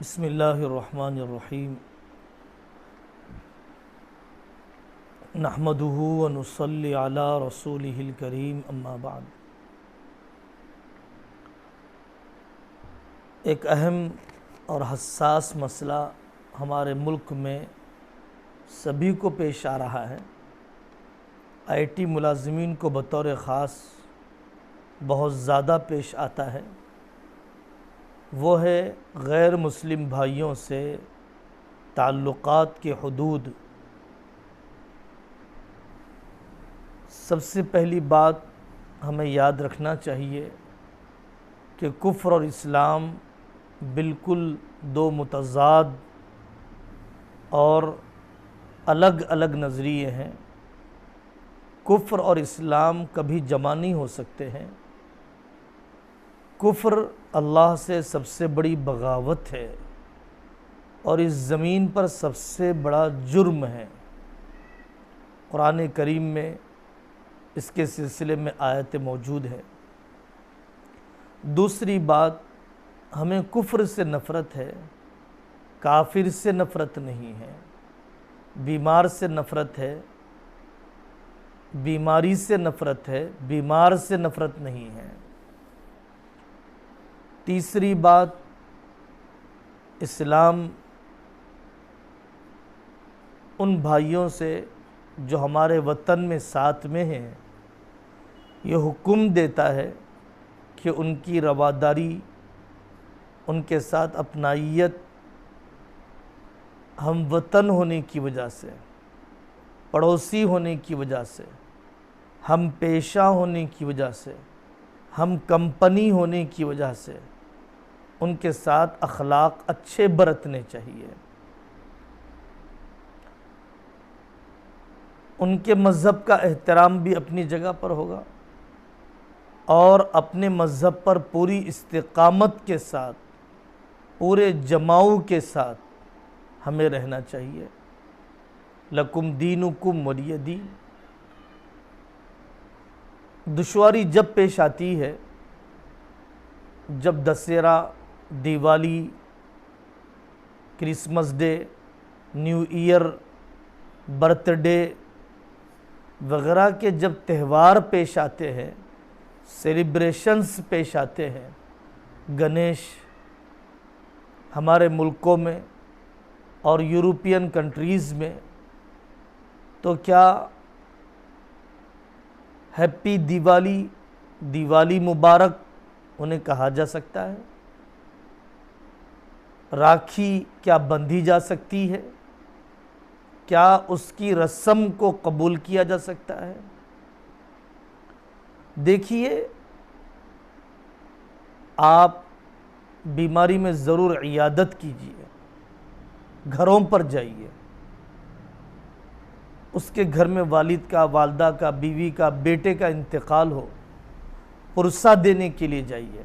بسم اللہ الرحمن الرحیم نحمدہ ونصلی علی رسولہ الکریم اما بعد۔ ایک اہم اور حساس مسئلہ ہمارے ملک میں سبھی کو پیش آ رہا ہے۔ آئی ٹی ملازمین کو بطور خاص بہت زیادہ پیش آتا ہے، وہ ہے غیر مسلم بھائیوں سے تعلقات کے حدود۔ سب سے پہلی بات ہمیں یاد رکھنا چاہیے کہ کفر اور اسلام بالکل دو متضاد اور الگ الگ نظریے ہیں۔ کفر اور اسلام کبھی جمع نہیں ہو سکتے ہیں۔ کفر اللہ سے سب سے بڑی بغاوت ہے اور اس زمین پر سب سے بڑا جرم ہے۔ قرآن کریم میں اس کے سلسلے میں آیت موجود ہے۔ دوسری بات، ہمیں کفر سے نفرت ہے، کافر سے نفرت نہیں ہے۔ بیمار سے نفرت ہے، بیماری سے نفرت ہے، بیمار سے نفرت نہیں ہے۔ تیسری بات، اسلام ان بھائیوں سے جو ہمارے وطن میں ساتھ میں ہیں یہ حکم دیتا ہے کہ ان کی رواداری، ان کے ساتھ اپنائیت ہم وطن ہونے کی وجہ سے، پڑوسی ہونے کی وجہ سے، ہم پیشہ ہونے کی وجہ سے، ہم کمپنی ہونے کی وجہ سے ان کے ساتھ اخلاق اچھے برتنے چاہیے۔ ان کے مذہب کا احترام بھی اپنی جگہ پر ہوگا اور اپنے مذہب پر پوری استقامت کے ساتھ، پورے جماؤ کے ساتھ ہمیں رہنا چاہیے۔ لکم دینکم ولی دین۔ دشواری جب پیش آتی ہے جب Dussehra, Diwali, Christmas Day, New Year, birthday وغیرہ کے جب تہوار پیش آتے ہیں، سیلیبریشنز پیش آتے ہیں، گنیش ہمارے ملکوں میں اور یورپین کنٹریز میں، تو کیا ہیپی دیوالی، دیوالی مبارک انہیں کہا جا سکتا ہے؟ راکھی کیا بندھی جا سکتی ہے؟ کیا اس کی رسم کو قبول کیا جا سکتا ہے؟ دیکھیے، آپ بیماری میں ضرور عیادت کیجیے، گھروں پر جائیے، اس کے گھر میں والد کا، والدہ کا، بیوی کا، بیٹے کا انتقال ہو، پرسہ دینے کے لیے جائیے،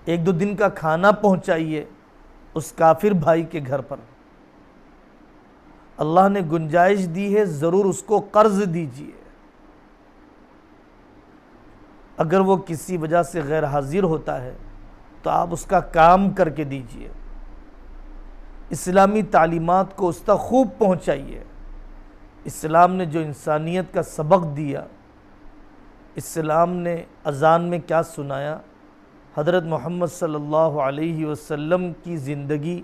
ایک دو دن کا کھانا پہنچائیے اس کافر بھائی کے گھر پر۔ اللہ نے گنجائش دی ہے، ضرور اس کو قرض دیجیے۔ اگر وہ کسی وجہ سے غیر حاضر ہوتا ہے تو آپ اس کا کام کر کے دیجیے۔ اسلامی تعلیمات کو اس تک خوب پہنچائیے۔ اسلام نے جو انسانیت کا سبق دیا، اسلام نے اذان میں کیا سنایا، حضرت محمد صلی اللہ علیہ وسلم کی زندگی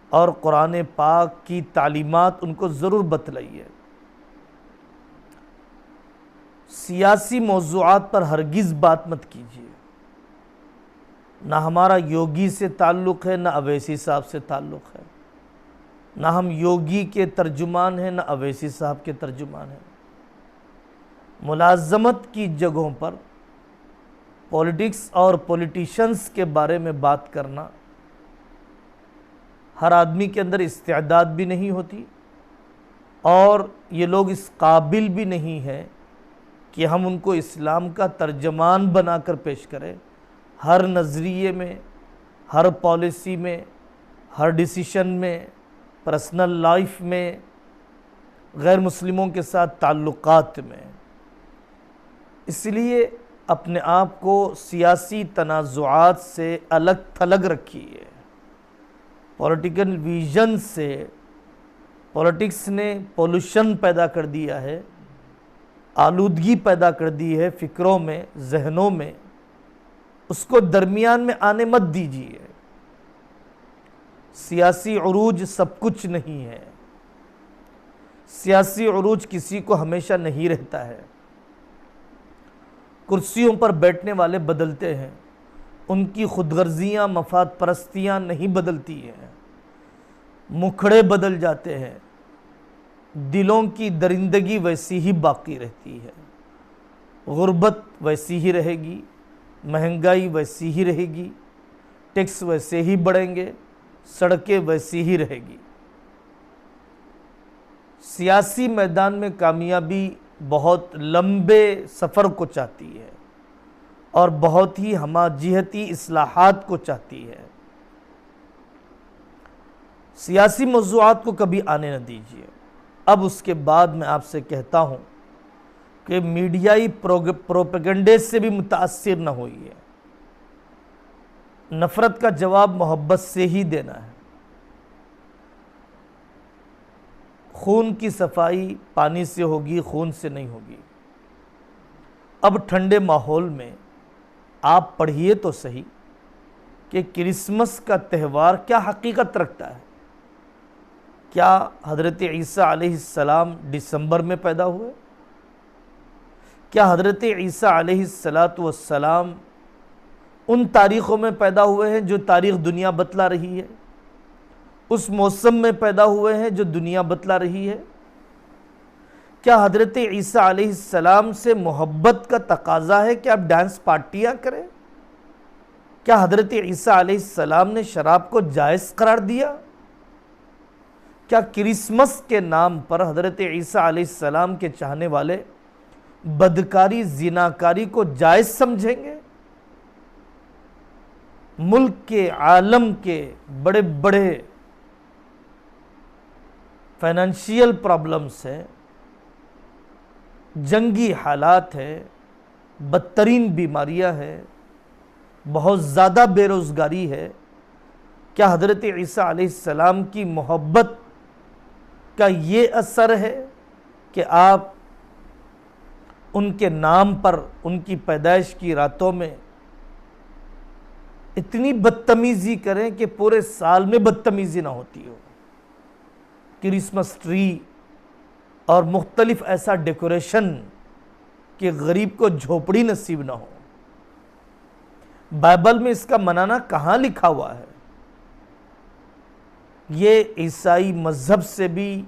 اور قرآن پاک کی تعلیمات ان کو ضرور بتلائیے۔ سیاسی موضوعات پر ہرگز بات مت کیجیے۔ نہ ہمارا یوگی سے تعلق ہے، نہ اویسی صاحب سے تعلق ہے، نہ ہم یوگی کے ترجمان ہیں، نہ اویسی صاحب کے ترجمان ہیں۔ ملازمت کی جگہوں پر پولیٹکس اور پولیٹیشنز کے بارے میں بات کرنا، ہر آدمی کے اندر استعداد بھی نہیں ہوتی اور یہ لوگ اس قابل بھی نہیں ہیں کہ ہم ان کو اسلام کا ترجمان بنا کر پیش کریں۔ ہر نظریے میں، ہر پالیسی میں، ہر ڈیسیشن میں، پرسنل لائف میں، غیر مسلموں کے ساتھ تعلقات میں۔ اس لیے اپنے آپ کو سیاسی تنازعات سے الگ تھلگ رکھیے۔ پولیٹیکل ویژن سے پولیٹکس نے پولوشن پیدا کر دیا ہے، آلودگی پیدا کر دی ہے فکروں میں، ذہنوں میں، اس کو درمیان میں آنے مت دیجیے۔ سیاسی عروج سب کچھ نہیں ہے، سیاسی عروج کسی کو ہمیشہ نہیں رہتا ہے۔ کرسیوں پر بیٹھنے والے بدلتے ہیں، ان کی خود غرضیاں، مفاد پرستیاں نہیں بدلتی ہیں، مکھڑے بدل جاتے ہیں، دلوں کی درندگی ویسی ہی باقی رہتی ہے، غربت ویسی ہی رہے گی، مہنگائی ویسی ہی رہے گی، ٹیکس ویسے ہی بڑھیں گے، سڑکیں ویسی ہی رہے گی۔ سیاسی میدان میں کامیابی بہت لمبے سفر کو چاہتی ہے اور بہت ہی ہمہ اصلاحات کو چاہتی ہے۔ سیاسی موضوعات کو کبھی آنے نہ دیجیے۔ اب اس کے بعد میں آپ سے کہتا ہوں کہ میڈیائی پروپیگنڈے سے بھی متاثر نہ ہوئیے۔ نفرت کا جواب محبت سے ہی دینا ہے۔ خون کی صفائی پانی سے ہوگی، خون سے نہیں ہوگی۔ اب ٹھنڈے ماحول میں آپ پڑھیے تو صحیح کہ کرسمس کا تہوار کیا حقیقت رکھتا ہے۔ کیا حضرت عیسیٰ علیہ السلام دسمبر میں پیدا ہوئے؟ کیا حضرت عیسیٰ علیہ السلام ان تاریخوں میں پیدا ہوئے ہیں جو تاریخ دنیا بتلا رہی ہے؟ اس موسم میں پیدا ہوئے ہیں جو دنیا بتلا رہی ہے؟ کیا حضرت عیسیٰ علیہ السلام سے محبت کا تقاضا ہے کہ آپ ڈانس پارٹیاں کریں؟ کیا حضرت عیسیٰ علیہ السلام نے شراب کو جائز قرار دیا؟ کیا کرسمس کے نام پر حضرت عیسیٰ علیہ السلام کے چاہنے والے بدکاری، زناکاری کو جائز سمجھیں گے؟ ملک کے، عالم کے بڑے بڑے فائنینشیل پرابلمز ہیں، جنگی حالات ہیں، بدترین بیماریاں ہیں، بہت زیادہ بے روزگاری ہے۔ کیا حضرت عیسیٰ علیہ السلام کی محبت کا یہ اثر ہے کہ آپ ان کے نام پر ان کی پیدائش کی راتوں میں اتنی بدتمیزی کریں کہ پورے سال میں بدتمیزی نہ ہوتی ہو؟ کرسمس ٹری اور مختلف ایسا ڈیکوریشن کہ غریب کو جھوپڑی نصیب نہ ہو۔ بائبل میں اس کا منانا کہاں لکھا ہوا ہے؟ یہ عیسائی مذہب سے بھی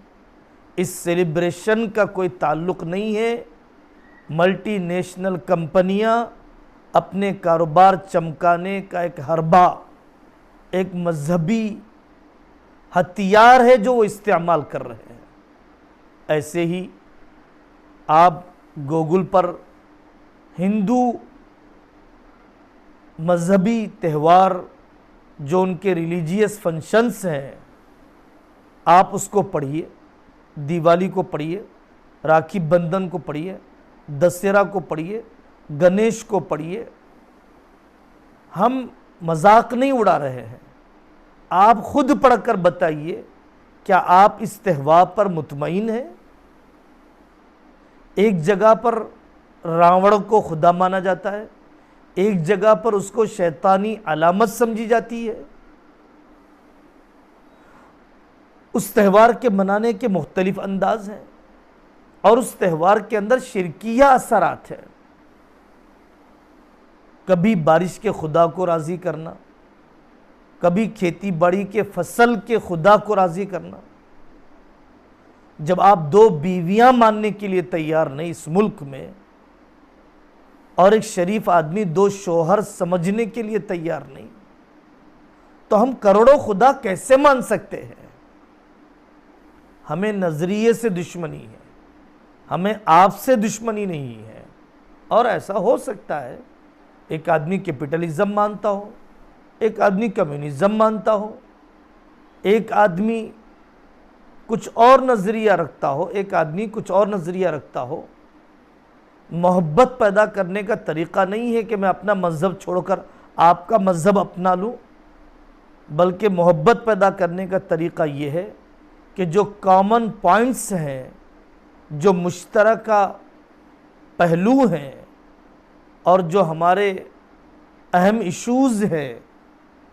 اس سیلیبریشن کا کوئی تعلق نہیں ہے۔ ملٹی نیشنل کمپنیاں اپنے کاروبار چمکانے کا ایک حربہ، ایک مذہبی ہتھیار ہے جو وہ استعمال کر رہے ہیں۔ ایسے ہی آپ گوگل پر ہندو مذہبی تہوار جو ان کے ریلیجیس فنکشنز ہیں، آپ اس کو پڑھیے، دیوالی کو پڑھیے، راکھی بندھن کو پڑھیے، دسہرہ کو پڑھیے، گنیش کو پڑھیے۔ ہم مذاق نہیں اڑا رہے ہیں۔ آپ خود پڑھ کر بتائیے، کیا آپ اس تہوار پر مطمئن ہیں؟ ایک جگہ پر راوڑ کو خدا مانا جاتا ہے، ایک جگہ پر اس کو شیطانی علامت سمجھی جاتی ہے۔ اس تہوار کے منانے کے مختلف انداز ہیں اور اس تہوار کے اندر شرکیہ اثرات ہیں۔ کبھی بارش کے خدا کو راضی کرنا، کبھی کھیتی باڑی کے فصل کے خدا کو راضی کرنا۔ جب آپ دو بیویاں ماننے کے لیے تیار نہیں اس ملک میں، اور ایک شریف آدمی دو شوہر سمجھنے کے لیے تیار نہیں، تو ہم کروڑوں خدا کیسے مان سکتے ہیں؟ ہمیں نظریے سے دشمنی ہے، ہمیں آپ سے دشمنی نہیں ہے۔ اور ایسا ہو سکتا ہے ایک آدمی کیپٹلزم مانتا ہو، ایک آدمی کمیونزم مانتا ہو، ایک آدمی کچھ اور نظریہ رکھتا ہو، ایک آدمی کچھ اور نظریہ رکھتا ہو۔ محبت پیدا کرنے کا طریقہ نہیں ہے کہ میں اپنا مذہب چھوڑ کر آپ کا مذہب اپنا لوں۔ بلکہ محبت پیدا کرنے کا طریقہ یہ ہے کہ جو کامن پوائنٹس ہیں، جو مشترکہ پہلو ہیں اور جو ہمارے اہم ایشوز ہیں،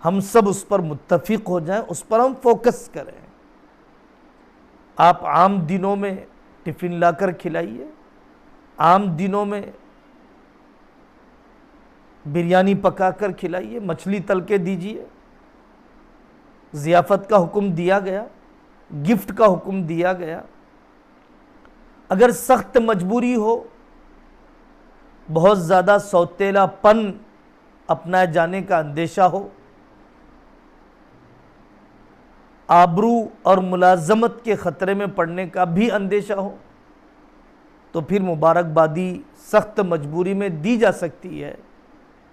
ہم سب اس پر متفق ہو جائیں، اس پر ہم فوکس کریں۔ آپ عام دنوں میں ٹفن لا کر کھلائیے، عام دنوں میں بریانی پکا کر کھلائیے، مچھلی تل کے دیجیے، ضیافت کا حکم دیا گیا، گفٹ کا حکم دیا گیا۔ اگر سخت مجبوری ہو، بہت زیادہ سوتیلا پن اپنائے جانے کا اندیشہ ہو، آبرو اور ملازمت کے خطرے میں پڑنے کا بھی اندیشہ ہو، تو پھر مبارکبادی سخت مجبوری میں دی جا سکتی ہے،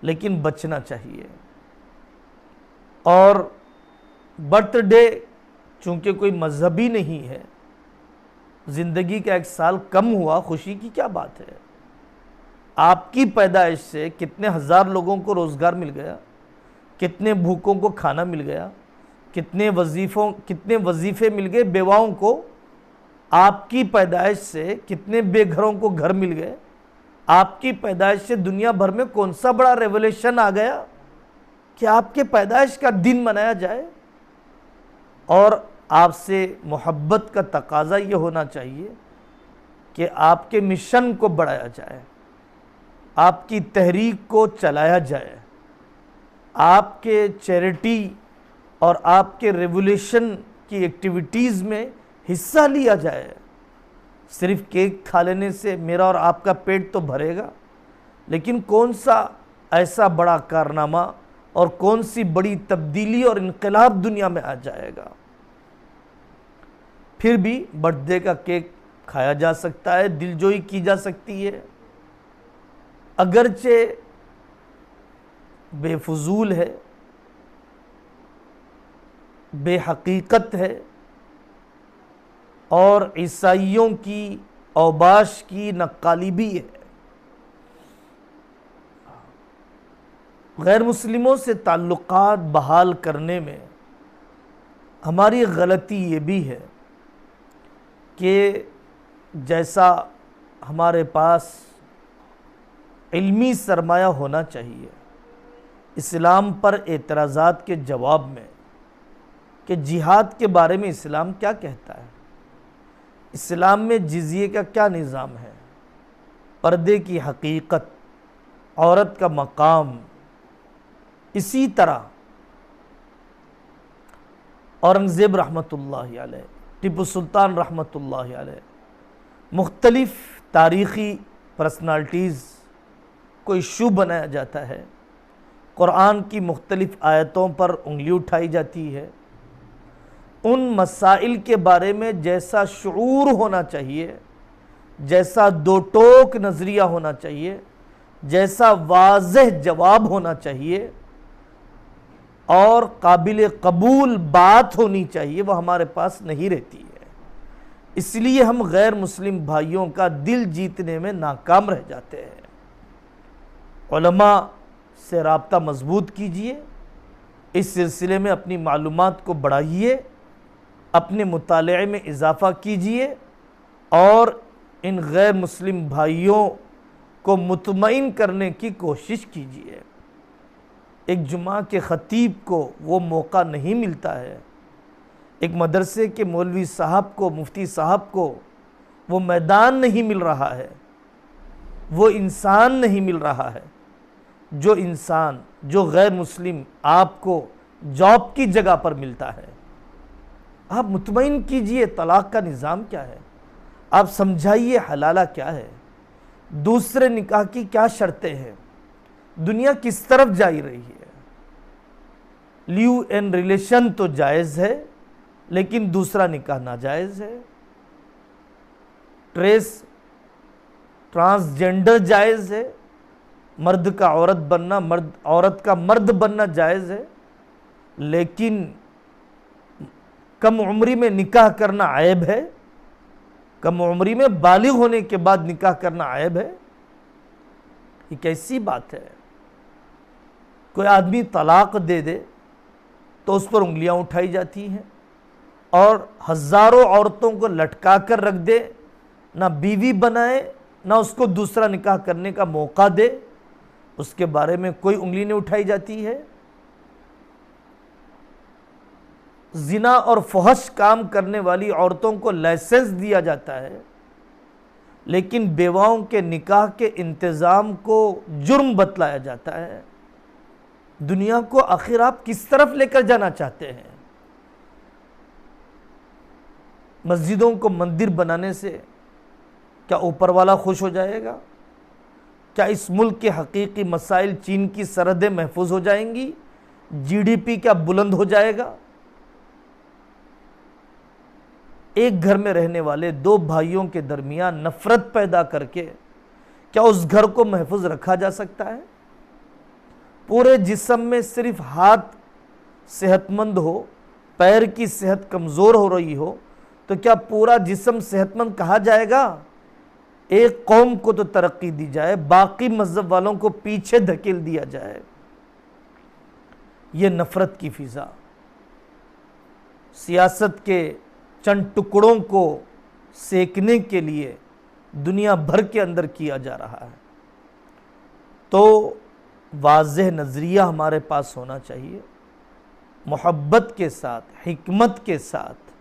لیکن بچنا چاہیے۔ اور برتھ ڈے چونکہ کوئی مذہبی نہیں ہے، زندگی کا ایک سال کم ہوا، خوشی کی کیا بات ہے؟ آپ کی پیدائش سے کتنے ہزار لوگوں کو روزگار مل گیا، کتنے بھوکوں کو کھانا مل گیا، کتنے وظیفے مل گئے بیواؤں کو۔ آپ کی پیدائش سے کتنے بے گھروں کو گھر مل گئے۔ آپ کی پیدائش سے دنیا بھر میں کون سا بڑا ریولیوشن آ گیا کہ آپ کے پیدائش کا دن منایا جائے۔ اور آپ سے محبت کا تقاضا یہ ہونا چاہیے کہ آپ کے مشن کو بڑھایا جائے، آپ کی تحریک کو چلایا جائے، آپ کے چیریٹی اور آپ کے ریولیوشن کی ایکٹیویٹیز میں حصہ لیا جائے۔ صرف کیک کھا لینے سے میرا اور آپ کا پیٹ تو بھرے گا، لیکن کون سا ایسا بڑا کارنامہ اور کون سی بڑی تبدیلی اور انقلاب دنیا میں آ جائے گا؟ پھر بھی برتھ ڈے کا کیک کھایا جا سکتا ہے، دل جوئی کی جا سکتی ہے، اگرچہ بے فضول ہے، بے حقیقت ہے، اور عیسائیوں کی اوباش کی نقالی بھی ہے۔ غیر مسلموں سے تعلقات بحال کرنے میں ہماری غلطی یہ بھی ہے کہ جیسا ہمارے پاس علمی سرمایہ ہونا چاہیے، اسلام پر اعتراضات کے جواب میں کہ جہاد کے بارے میں اسلام کیا کہتا ہے، اسلام میں جزیے کا کیا نظام ہے، پردے کی حقیقت، عورت کا مقام۔ اسی طرح اورنگزیب رحمۃ اللہ علیہ، ٹیپو سلطان رحمۃ اللہ علیہ، مختلف تاریخی پرسنالٹیز کو ایشو بنایا جاتا ہے، قرآن کی مختلف آیتوں پر انگلی اٹھائی جاتی ہے۔ ان مسائل کے بارے میں جیسا شعور ہونا چاہیے، جیسا دو ٹوک نظریہ ہونا چاہیے، جیسا واضح جواب ہونا چاہیے اور قابل قبول بات ہونی چاہیے، وہ ہمارے پاس نہیں رہتی ہے۔ اس لیے ہم غیر مسلم بھائیوں کا دل جیتنے میں ناکام رہ جاتے ہیں۔ علماء سے رابطہ مضبوط کیجئے، اس سلسلے میں اپنی معلومات کو بڑھائیے، اپنے مطالعے میں اضافہ کیجئے، اور ان غیر مسلم بھائیوں کو مطمئن کرنے کی کوشش کیجئے۔ ایک جمعہ کے خطیب کو وہ موقع نہیں ملتا ہے، ایک مدرسے کے مولوی صاحب کو، مفتی صاحب کو وہ میدان نہیں مل رہا ہے، وہ انسان نہیں مل رہا ہے، جو انسان، جو غیر مسلم آپ کو جاب کی جگہ پر ملتا ہے۔ آپ مطمئن کیجئے طلاق کا نظام کیا ہے، آپ سمجھائیے حلالہ کیا ہے، دوسرے نکاح کی کیا شرطیں ہیں، دنیا کس طرف جا رہی ہے۔ لیو ان ریلیشن تو جائز ہے، لیکن دوسرا نکاح ناجائز ہے۔ ٹرانسجنڈر جائز ہے، مرد کا عورت بننا، عورت کا مرد بننا جائز ہے، لیکن کم عمری میں نکاح کرنا عیب ہے، کم عمری میں بالغ ہونے کے بعد نکاح کرنا عیب ہے۔ یہ کیسی بات ہے؟ کوئی آدمی طلاق دے دے تو اس پر انگلیاں اٹھائی جاتی ہیں، اور ہزاروں عورتوں کو لٹکا کر رکھ دے، نہ بیوی بنائے نہ اس کو دوسرا نکاح کرنے کا موقع دے، اس کے بارے میں کوئی انگلی نہیں اٹھائی جاتی ہے۔ زنا اور فحش کام کرنے والی عورتوں کو لائسنس دیا جاتا ہے، لیکن بیواؤں کے نکاح کے انتظام کو جرم بتلایا جاتا ہے۔ دنیا کو آخر آپ کس طرف لے کر جانا چاہتے ہیں؟ مسجدوں کو مندر بنانے سے کیا اوپر والا خوش ہو جائے گا؟ کیا اس ملک کے حقیقی مسائل، چین کی سرحدیں محفوظ ہو جائیں گی؟ جی ڈی پی کیا بلند ہو جائے گا؟ ایک گھر میں رہنے والے دو بھائیوں کے درمیان نفرت پیدا کر کے کیا اس گھر کو محفوظ رکھا جا سکتا ہے؟ پورے جسم میں صرف ہاتھ صحت مند ہو، پیر کی صحت کمزور ہو رہی ہو، تو کیا پورا جسم صحت مند کہا جائے گا؟ ایک قوم کو تو ترقی دی جائے، باقی مذہب والوں کو پیچھے دھکیل دیا جائے۔ یہ نفرت کی فضا سیاست کے چند ٹکڑوں کو سیکنے کے لیے دنیا بھر کے اندر کیا جا رہا ہے۔ تو واضح نظریہ ہمارے پاس ہونا چاہیے، محبت کے ساتھ، حکمت کے ساتھ،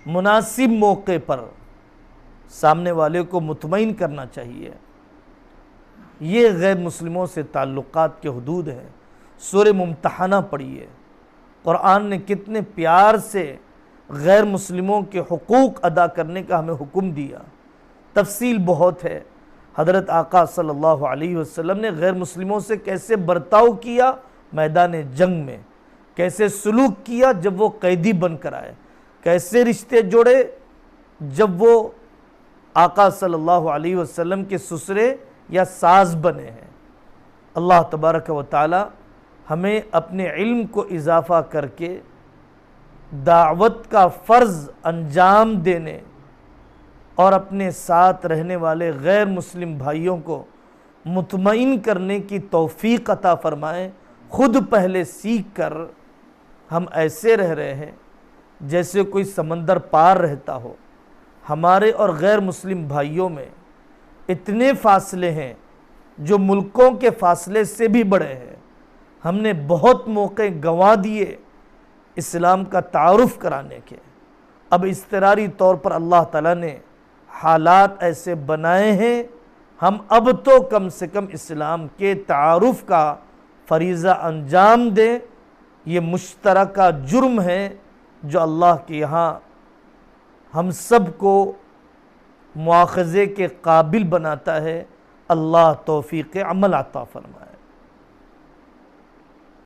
مناسب موقع پر سامنے والے کو مطمئن کرنا چاہیے۔ یہ غیر مسلموں سے تعلقات کے حدود ہیں۔ سورہ ممتحنہ پڑھیے، قرآن نے کتنے پیار سے غیر مسلموں کے حقوق ادا کرنے کا ہمیں حکم دیا۔ تفصیل بہت ہے، حضرت آقا صلی اللہ علیہ وسلم نے غیر مسلموں سے کیسے برتاؤ کیا میدان جنگ میں، کیسے سلوک کیا جب وہ قیدی بن کر آئے، کیسے رشتے جوڑے جب وہ آقا صلی اللہ علیہ وسلم کے سسرے یا ساز بنے ہیں۔ اللہ تبارک و تعالی ہمیں اپنے علم کو اضافہ کر کے دعوت کا فرض انجام دینے اور اپنے ساتھ رہنے والے غیر مسلم بھائیوں کو مطمئن کرنے کی توفیق عطا فرمائے۔ خود پہلے سیکھ کر ہم ایسے رہ رہے ہیں جیسے کوئی سمندر پار رہتا ہو۔ ہمارے اور غیر مسلم بھائیوں میں اتنے فاصلے ہیں جو ملکوں کے فاصلے سے بھی بڑے ہیں۔ ہم نے بہت موقع گنوا دیے اسلام کا تعارف کرانے کے۔ اب اضطراری طور پر اللہ تعالیٰ نے حالات ایسے بنائے ہیں، ہم اب تو کم سے کم اسلام کے تعارف کا فریضہ انجام دیں۔ یہ مشترکہ جرم ہے جو اللہ کے یہاں ہم سب کو مواخذے کے قابل بناتا ہے۔ اللہ توفیق عمل عطا فرمائے۔